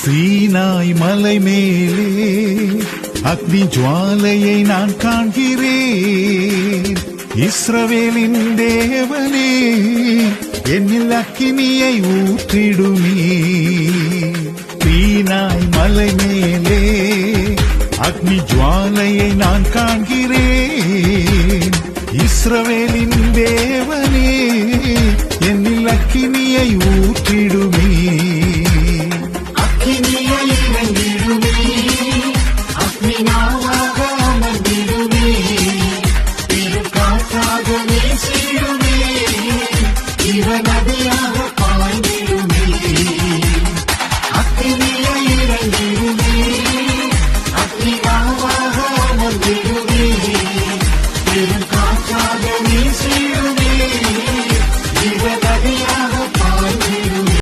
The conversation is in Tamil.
சீனாய் மலை மேலே அக்னி ஜுவாலையை நான் காண்கிறேன். இஸ்ரவேலின் தேவனே, என்னில் அக்கினியை ஊற்றிடுமே. சீனாய் மலை மேலே அக்னி ஜுவாலையை நான் காண்கிறேன். இஸ்ரவேலின் தேவனே, என்னில் அக்கினியை ஊற்றிடுமே.